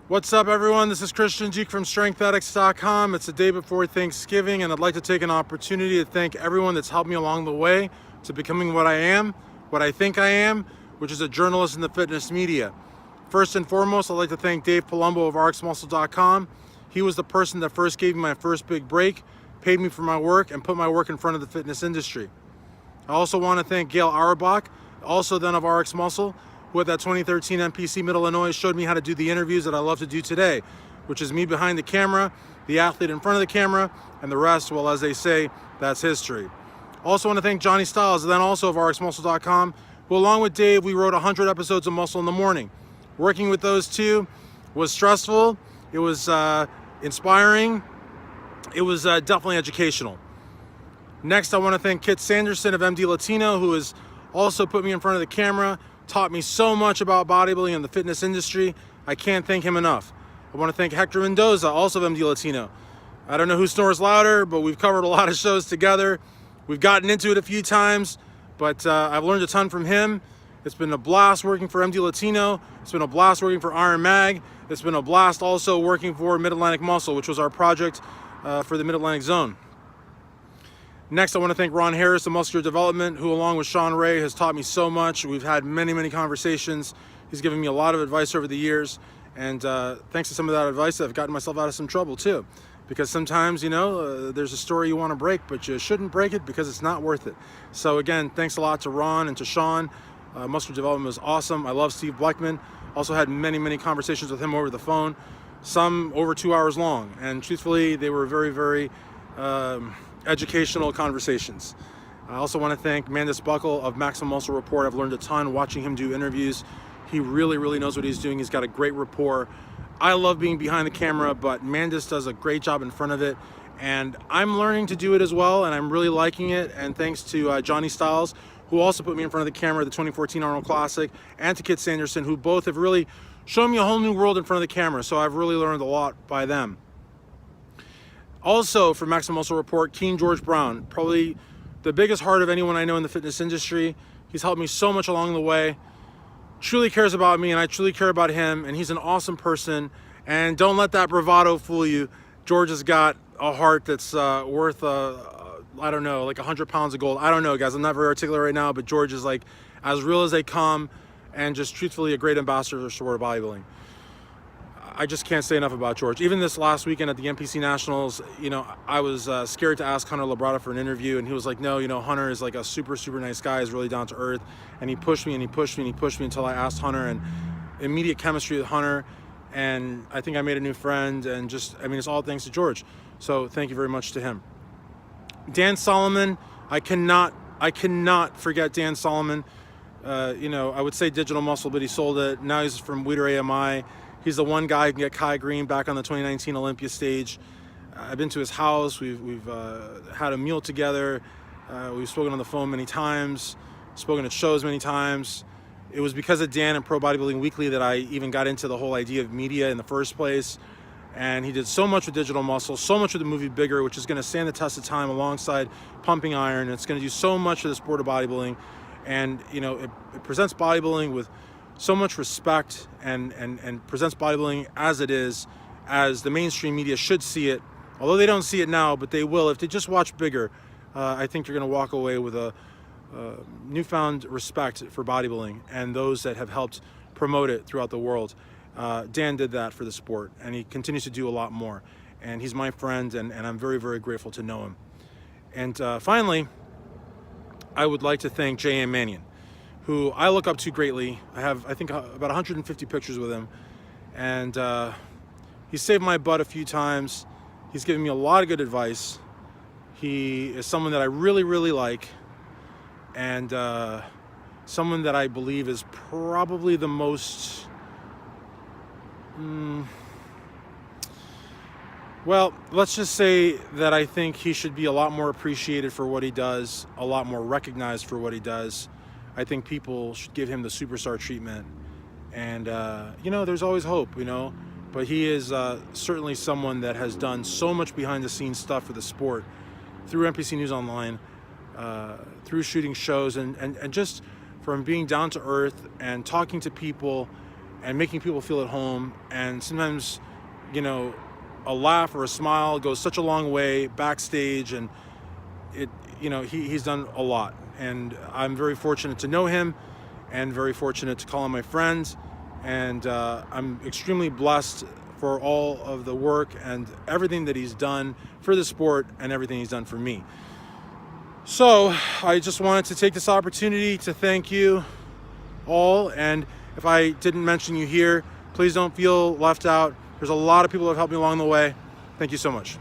What's up, everyone? This is Christian Duke from StrengthAddicts.com. It's the day before Thanksgiving, and I'd like to take an opportunity to thank everyone that's helped me along the way to becoming what I am, what I think I am, which is a journalist in the fitness media. First and foremost, I'd like to thank Dave Palumbo of RxMuscle.com. He was the person that first gave me my first big break, paid me for my work, and put my work in front of the fitness industry. I also want to thank Gail Auerbach, also then of RX Muscle, who at that 2013 NPC Mid-Illinois showed me how to do the interviews that I love to do today, which is me behind the camera, the athlete in front of the camera, and the rest, well, as they say, that's history. Also want to thank Johnny Styles, then also of RxMuscle.com, who along with Dave, we wrote 100 episodes of Muscle in the Morning. Working with those two was stressful, it was inspiring, it was definitely educational. Next, I want to thank Kit Sanderson of MD Latino, who has also put me in front of the camera, taught me so much about bodybuilding and the fitness industry. I can't thank him enough. I want to thank Hector Mendoza, also of MD Latino. I don't know who snores louder, but we've covered a lot of shows together. We've gotten into it a few times, but I've learned a ton from him. It's been a blast working for MD Latino. It's been a blast working for Iron Mag. It's been a blast also working for Mid-Atlantic Muscle, which was our project for the Mid-Atlantic Zone. Next, I want to thank Ron Harris of Muscular Development, who along with Sean Ray has taught me so much. We've had many conversations. He's given me a lot of advice over the years. And thanks to some of that advice, I've gotten myself out of some trouble too. Because sometimes, there's a story you want to break, but you shouldn't break it because it's not worth it. So again, thanks a lot to Ron and to Sean. Muscular Development was awesome. I love Steve Bleckman. Also had many conversations with him over the phone, some over 2 hours long. And truthfully, they were very educational conversations. I also want to thank Mandis Buckle of Maximum Muscle Report. I've learned a ton watching him do interviews. He really knows what he's doing. He's got a great rapport. I love being behind the camera, but Mandis does a great job in front of it. And I'm learning to do it as well, and I'm really liking it. And thanks to Johnny Styles, who also put me in front of the camera at the 2014 Arnold Classic, and to Kit Sanderson, who both have really shown me a whole new world in front of the camera. So I've really learned a lot by them. Also, for Maximum Muscle Report, Keen George Brown, probably the biggest heart of anyone I know in the fitness industry. He's helped me so much along the way, truly cares about me, and I truly care about him, and he's an awesome person. And don't let that bravado fool you. George has got a heart that's worth, I don't know, like 100 pounds of gold. I don't know, guys. I'm not very articulate right now, but George is like as real as they come, and just truthfully a great ambassador for sport of bodybuilding. I just can't say enough about George. Even this last weekend at the NPC Nationals, I was scared to ask Hunter Labrada for an interview, and he was like, no, Hunter is like a super super nice guy, he's really down to earth, and he pushed me until I asked Hunter, and immediate chemistry with Hunter, and I think I made a new friend, and it's all thanks to George. So thank you very much to him. Dan Solomon, I cannot forget Dan Solomon. I would say Digital Muscle, but he sold it. Now he's from Weider AMI. He's the one guy who can get Kai Green back on the 2019 Olympia stage. I've been to his house. We've had a meal together. We've spoken on the phone many times, spoken at shows many times. It was because of Dan and Pro Bodybuilding Weekly that I even got into the whole idea of media in the first place. And he did so much with Digital Muscle, so much with the movie Bigger, which is going to stand the test of time alongside Pumping Iron. It's going to do so much for the sport of bodybuilding. And, it presents bodybuilding with so much respect and presents bodybuilding as it is, as the mainstream media should see it. Although they don't see it now, but they will. If they just watch Bigger, I think you're going to walk away with a newfound respect for bodybuilding and those that have helped promote it throughout the world. Dan did that for the sport, and he continues to do a lot more. And he's my friend, and I'm very grateful to know him. And finally, I would like to thank J.M. Mannion, who I look up to greatly. I have, I think, about 150 pictures with him. And he saved my butt a few times. He's given me a lot of good advice. He is someone that I really like. And someone that I believe is probably the most... Well, let's just say that I think he should be a lot more appreciated for what he does, a lot more recognized for what he does. I think people should give him the superstar treatment. And, there's always hope, but he is certainly someone that has done so much behind the scenes stuff for the sport through NPC News Online, through shooting shows, and just from being down to earth and talking to people and making people feel at home. And sometimes, you know, a laugh or a smile goes such a long way backstage, and it, you know, he's done a lot. And I'm very fortunate to know him, and very fortunate to call him my friend. And I'm extremely blessed for all of the work and everything that he's done for the sport and everything he's done for me. So I just wanted to take this opportunity to thank you all. And if I didn't mention you here, please don't feel left out. There's a lot of people that have helped me along the way. Thank you so much.